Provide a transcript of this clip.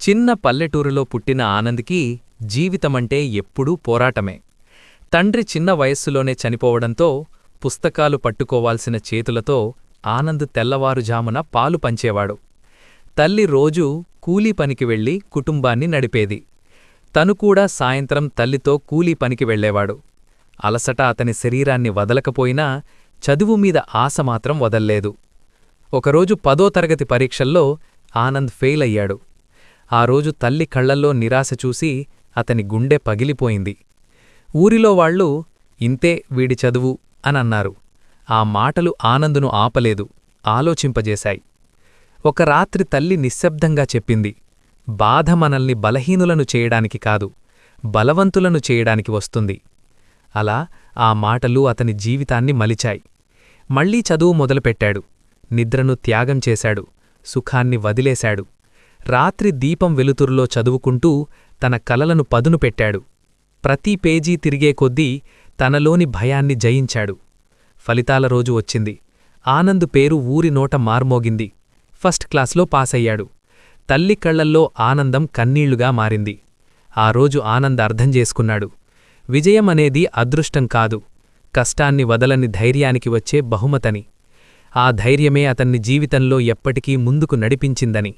చిన్న పల్లెటూరులో పుట్టిన ఆనంద్కి జీవితమంటే ఎప్పుడూ పోరాటమే. తండ్రి చిన్న వయస్సులోనే చనిపోవడంతో పుస్తకాలు పట్టుకోవాల్సిన చేతులతో ఆనంద్ తెల్లవారుజామున పాలు పంచేవాడు. తల్లి రోజూ కూలీ పనికి వెళ్లి కుటుంబాన్ని నడిపేది. తను కూడా సాయంత్రం తల్లితో కూలీ పనికి వెళ్లేవాడు. అలసట అతని శరీరాన్ని వదలకపోయినా చదువుమీద ఆశ మాత్రం వదల్లేదు. ఒకరోజు 10వ తరగతి పరీక్షల్లో ఆనంద్ ఫెయిల్ అయ్యాడు. ఆ రోజు తల్లి కళ్లల్లో నిరాశ చూసి అతని గుండె పగిలిపోయింది. ఊరిలో వాళ్లు ఇంతే వీడి చదువు అనన్నారు. ఆ మాటలు ఆనందును ఆపలేదు, ఆలోచింపజేశాయి. ఒక రాత్రి తల్లి నిశ్శబ్దంగా చెప్పింది, బాధ మనల్ని బలహీనులను చేయడానికి కాదు, బలవంతులను చేయడానికి వస్తుంది. అలా ఆ మాటలు అతని జీవితాన్ని మలిచాయి. మళ్లీ చదువు మొదలుపెట్టాడు. నిద్రను త్యాగం చేశాడు, సుఖాన్ని వదిలేశాడు. రాత్రి దీపం వెలుతురులో చదువుకుంటూ తన కలలను పదును పెట్టాడు. ప్రతి పేజీ తిరిగే కొద్దీ తనలోని భయాన్ని జయించాడు. ఫలితాల రోజు వచ్చింది. ఆనంద్ పేరు ఊరి నోట మార్మోగింది. ఫస్ట్ క్లాస్లో పాసయ్యాడు. తల్లి కళ్లల్లో ఆనందం కన్నీళ్లుగా మారింది. ఆ రోజు ఆనంద్ అర్థం చేసుకున్నాడు, విజయమనేది అదృష్టం కాదు, కష్టాన్ని వదలని ధైర్యానికి వచ్చే బహుమతని. ఆ ధైర్యమే అతన్ని జీవితంలో ఎప్పటికీ ముందుకు నడిపించిందని.